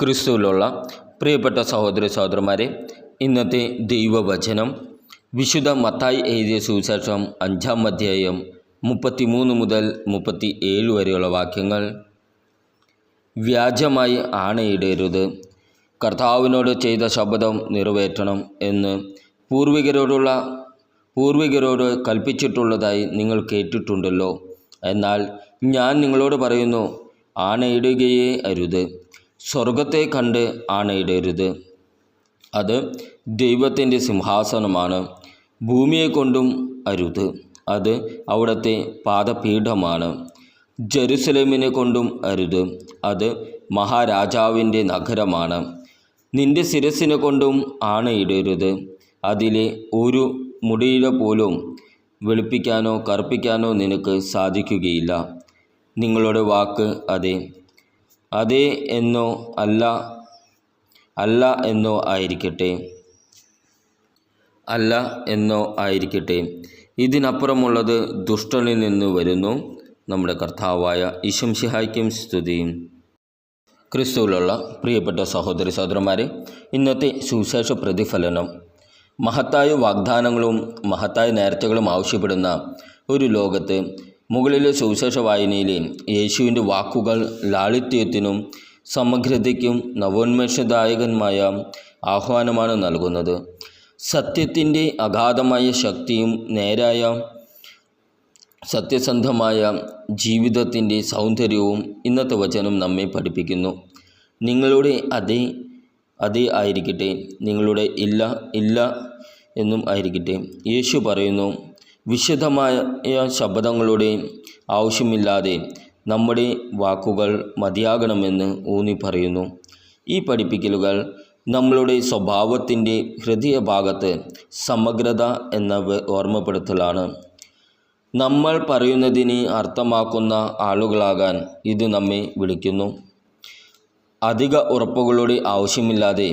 ക്രിസ്തുവിലുള്ള പ്രിയപ്പെട്ട സഹോദര സഹോദരന്മാരെ, ഇന്നത്തെ ദൈവവചനം വിശുദ്ധ മത്തായി എഴുതിയ സുവിശേഷം 5-ാം അധ്യായം 33 മുതൽ 37 വരെയുള്ള വാക്യങ്ങൾ. വ്യാജമായി ആണയിടരുത്, കർത്താവിനോട് ചെയ്ത ശപഥം നിറവേറ്റണം എന്ന് പൂർവികരോട് കൽപ്പിച്ചിട്ടുള്ളതായി നിങ്ങൾ കേട്ടിട്ടുണ്ടല്ലോ. എന്നാൽ ഞാൻ നിങ്ങളോട് പറയുന്നു, ആണയിടുകയേ അരുത്. സ്വർഗത്തെ കണ്ട് ആണയിടരുത്, അത് ദൈവത്തിൻ്റെ സിംഹാസനമാണ്. ഭൂമിയെ കൊണ്ടും അരുത്, അത് അവിടുത്തെ പാദപീഠമാണ്. ജെറുസലേമിനെ കൊണ്ടും അരുത്, അത് മഹാരാജാവിൻ്റെ നഗരമാണ്. നിന്റെ ശിരസിനെ കൊണ്ടും ആണയിടരുത്, അതിലെ ഒരു മുടിയിഴ പോലും വെളുപ്പിക്കാനോ കറുപ്പിക്കാനോ നിനക്ക് സാധിക്കുകയില്ല. നിങ്ങളുടെ വാക്ക് അതെ അതെ എന്നോ അല്ല എന്നോ ആയിരിക്കട്ടെ. ഇതിനപ്പുറമുള്ളത് ദുഷ്ടനിൽ നിന്ന് വരുന്നു. നമ്മുടെ കർത്താവായ ഈശോമിശിഹായ്ക്കും സ്തുതി. ക്രിസ്തുവിലുള്ള പ്രിയപ്പെട്ട സഹോദരി സഹോദരന്മാരെ, ഇന്നത്തെ സുവിശേഷ പ്രതിഫലനം മഹത്തായ വാഗ്ദാനങ്ങളും മഹത്തായ നേർച്ചകളും ആവശ്യപ്പെടുന്ന ഒരു ലോകത്ത് മുകളിലെ സുവിശേഷ വായനയിലെ യേശുവിൻ്റെ വാക്കുകൾ ലാളിത്യത്തിനും സമഗ്രതയ്ക്കും നവോന്മേഷദായകമായ ആഹ്വാനമാണ് നൽകുന്നത്. സത്യത്തിൻ്റെ അഗാധമായ ശക്തിയും നേരായ സത്യസന്ധമായ ജീവിതത്തിൻ്റെ സൗന്ദര്യവും ഇന്നത്തെ വചനം നമ്മെ പഠിപ്പിക്കുന്നു. നിങ്ങളുടെ അതെ ആയിരിക്കട്ടെ, നിങ്ങളുടെ ഇല്ല എന്നും ആയിരിക്കട്ടെ. യേശു പറയുന്നു, വിശുദ്ധമായ ശബ്ദങ്ങളുടെ ആവശ്യമില്ലാതെ നമ്മുടെ വാക്കുകൾ മതിയാകണമെന്ന് ഊന്നി പറയുന്നു. ഈ പഠിപ്പിക്കലുകൾ നമ്മളുടെ സ്വഭാവത്തിൻ്റെ ഹൃദയഭാഗത്ത് സമഗ്രത എന്ന ഓർമ്മപ്പെടുത്തലാണ്. നമ്മൾ പറയുന്നതിന് അർത്ഥമാക്കുന്ന ആളുകളാകാൻ ഇത് നമ്മെ വിളിക്കുന്നു. അധിക ഉറപ്പുകളുടെ ആവശ്യമില്ലാതെ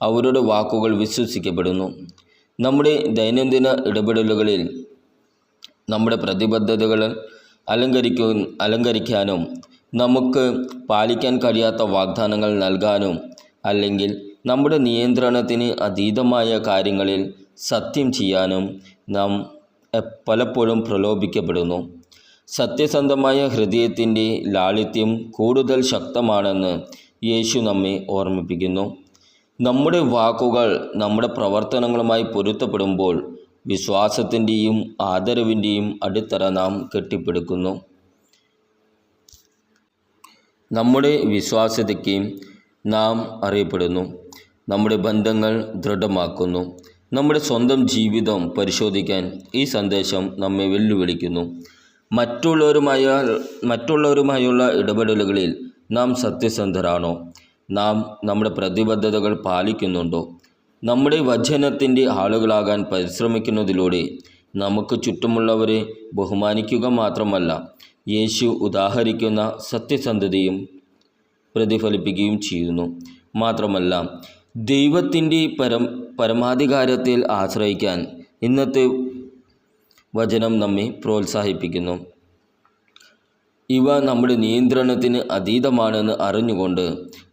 അവരുടെ വാക്കുകൾ വിശ്വസിക്കപ്പെടുന്നു. നമ്മുടെ ദൈനംദിന ഇടപെടലുകളിൽ നമ്മുടെ പ്രതിബദ്ധതകൾ അലങ്കരിക്കാനും നമുക്ക് പാലിക്കാൻ കഴിയാത്ത വാഗ്ദാനങ്ങൾ നൽകാനും അല്ലെങ്കിൽ നമ്മുടെ നിയന്ത്രണത്തിന് അതീതമായ കാര്യങ്ങളിൽ സത്യം ചെയ്യാനും നാം പലപ്പോഴും പ്രലോഭിക്കപ്പെടുന്നു. സത്യസന്ധമായ ഹൃദയത്തിൻ്റെ ലാളിത്യം കൂടുതൽ ശക്തമാണെന്ന് യേശു നമ്മെ ഓർമ്മിപ്പിക്കുന്നു. നമ്മുടെ വാക്കുകൾ നമ്മുടെ പ്രവർത്തനങ്ങളുമായി പൊരുത്തപ്പെടുമ്പോൾ വിശ്വാസത്തിൻ്റെയും ആദരവിൻ്റെയും അടിത്തറ നാം കെട്ടിപ്പടുക്കുന്നു. നമ്മുടെ വിശ്വാസ്യതയ്ക്ക് നാം അറിയപ്പെടുന്നു. നമ്മുടെ ബന്ധങ്ങൾ ദൃഢമാക്കുന്നു. നമ്മുടെ സ്വന്തം ജീവിതം പരിശോധിക്കാൻ ഈ സന്ദേശം നമ്മെ വെല്ലുവിളിക്കുന്നു. മറ്റുള്ളവരുമായുള്ള ഇടപെടലുകളിൽ നാം സത്യസന്ധരാണോ? നാം നമ്മുടെ പ്രതിബദ്ധതകൾ പാലിക്കുന്നുണ്ടോ? നമ്മുടെ വചനത്തിൻ്റെ ആളുകളാകാൻ പരിശ്രമിക്കുന്നതിലൂടെ നമുക്ക് ചുറ്റുമുള്ളവരെ ബഹുമാനിക്കുക മാത്രമല്ല, യേശു ഉദാഹരിക്കുന്ന സത്യസന്ധതയും പ്രതിഫലിപ്പിക്കുകയും ചെയ്യുന്നു. മാത്രമല്ല, ദൈവത്തിൻ്റെ പരമാധികാരത്തിൽ ആശ്രയിക്കാൻ ഇന്നത്തെ വചനം നമ്മെ പ്രോത്സാഹിപ്പിക്കുന്നു. ഇവ നമ്മുടെ നിയന്ത്രണത്തിന് അതീതമാണെന്ന് അറിഞ്ഞുകൊണ്ട്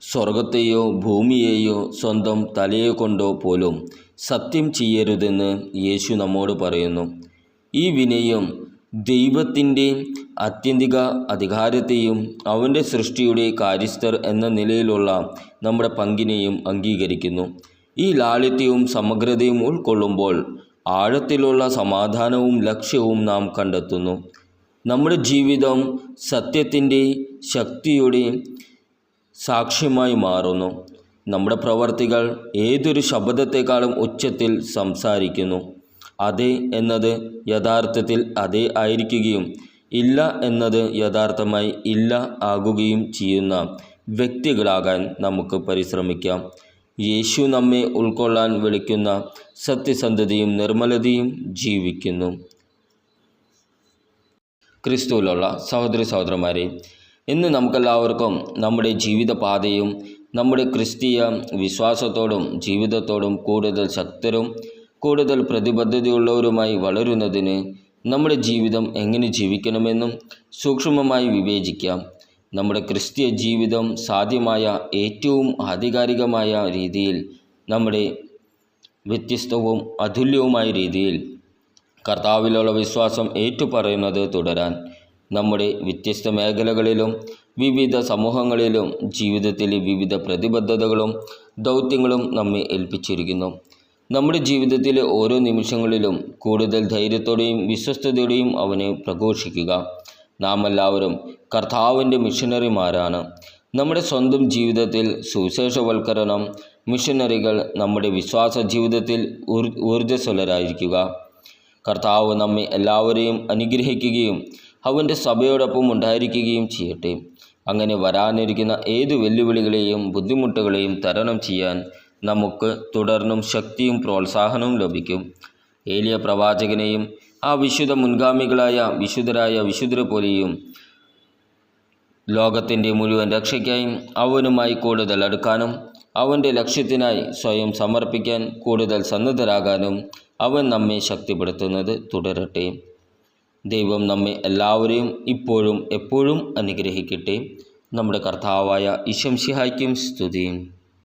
സ്വർഗത്തെയോ ഭൂമിയെയോ സ്വന്തം തലയെ കൊണ്ടോ പോലും സത്യം ചെയ്യരുതെന്ന് യേശു നമ്മോട് പറയുന്നു. ഈ വിനയം ദൈവത്തിൻ്റെ ആത്യന്തിക അധികാരത്തെയും അവൻ്റെ സൃഷ്ടിയുടെ കാര്യസ്ഥർ എന്ന നിലയിലുള്ള നമ്മുടെ പങ്കിനെയും അംഗീകരിക്കുന്നു. ഈ ലാളിത്യവും സമഗ്രതയും ഉൾക്കൊള്ളുമ്പോൾ ആഴത്തിലുള്ള സമാധാനവും ലക്ഷ്യവും നാം കണ്ടെത്തുന്നു. നമ്മുടെ ജീവിതം സത്യത്തിൻ്റെ ശക്തിയുടെ സാക്ഷ്യമായി മാറുന്നു. നമ്മുടെ പ്രവർത്തികൾ ഏതൊരു ശബ്ദത്തെക്കാളും ഉച്ചത്തിൽ സംസാരിക്കുന്നു. അതെ എന്നത് യഥാർത്ഥത്തിൽ അതെ ആയിരിക്കുകയും ഇല്ല എന്നത് യഥാർത്ഥമായി ഇല്ല ആകുകയും ചെയ്യുന്ന വ്യക്തികളാകാൻ നമുക്ക് പരിശ്രമിക്കാം. യേശു നമ്മെ ഉൾക്കൊള്ളാൻ വിളിക്കുന്ന സത്യസന്ധതയും നിർമ്മലതയും ജീവിക്കുന്നു. ക്രിസ്തുവിലുള്ള സഹോദരി സഹോദരന്മാരെ, ഇന്ന് നമുക്കെല്ലാവർക്കും നമ്മുടെ ജീവിതപാതയും നമ്മുടെ ക്രിസ്തീയ വിശ്വാസത്തോടും ജീവിതത്തോടും കൂടുതൽ ശക്തരും കൂടുതൽ പ്രതിബദ്ധതയുള്ളവരുമായി വളരുന്നതിന് നമ്മുടെ ജീവിതം എങ്ങനെ ജീവിക്കണമെന്നും സൂക്ഷ്മമായി വിവേചിക്കാം. നമ്മുടെ ക്രിസ്തീയ ജീവിതം സാധ്യമായ ഏറ്റവും ആധികാരികമായ രീതിയിൽ, നമ്മുടെ വ്യത്യസ്തവും അതുല്യവുമായ രീതിയിൽ കർത്താവിലുള്ള വിശ്വാസം ഏറ്റുപറയുന്നത് തുടരാൻ നമ്മുടെ വ്യത്യസ്ത മേഖലകളിലും വിവിധ സമൂഹങ്ങളിലും ജീവിതത്തിലെ വിവിധ പ്രതിബദ്ധതകളും ദൗത്യങ്ങളും നമ്മെ ഏൽപ്പിച്ചിരിക്കുന്നു. നമ്മുടെ ജീവിതത്തിലെ ഓരോ നിമിഷങ്ങളിലും കൂടുതൽ ധൈര്യത്തോടെയും വിശ്വസ്തയോടെയും അവനെ പ്രഘോഷിക്കുക. നാം എല്ലാവരും കർത്താവിൻ്റെ മിഷനറിമാരാണ്. നമ്മുടെ സ്വന്തം ജീവിതത്തിൽ സുവിശേഷവൽക്കരണം, മിഷനറികൾ നമ്മുടെ വിശ്വാസ ജീവിതത്തിൽ ഊർജ്ജസ്വലരായിരിക്കുക. കർത്താവ് നമ്മെ എല്ലാവരെയും അനുഗ്രഹിക്കുകയും അവൻ്റെ സഭയോടൊപ്പം ഉണ്ടായിരിക്കുകയും ചെയ്യട്ടെ. അങ്ങനെ വരാനിരിക്കുന്ന ഏത് വെല്ലുവിളികളെയും ബുദ്ധിമുട്ടുകളെയും തരണം ചെയ്യാൻ നമുക്ക് തുടർന്നും ശക്തിയും പ്രോത്സാഹനവും ലഭിക്കും. ഏലിയ പ്രവാചകനെയും ആ വിശുദ്ധ മുൻഗാമികളായ വിശുദ്ധരെ പോലെയും ലോകത്തിൻ്റെ മുഴുവൻ രക്ഷയ്ക്കായി അവനുമായി കൂടുതൽ അടുക്കാനും അവൻ്റെ ലക്ഷ്യത്തിനായി സ്വയം സമർപ്പിക്കാൻ കൂടുതൽ സന്നദ്ധരാകാനും അവൻ നമ്മെ ശക്തിപ്പെടുത്തുന്നത് തുടരട്ടെ. ദൈവം നമ്മെ എല്ലാവരെയും ഇപ്പോഴും എപ്പോഴും അനുഗ്രഹിക്കട്ടെ. നമ്മുടെ കർത്താവായ ഈശോ മിശിഹായ്ക്കും സ്തുതി.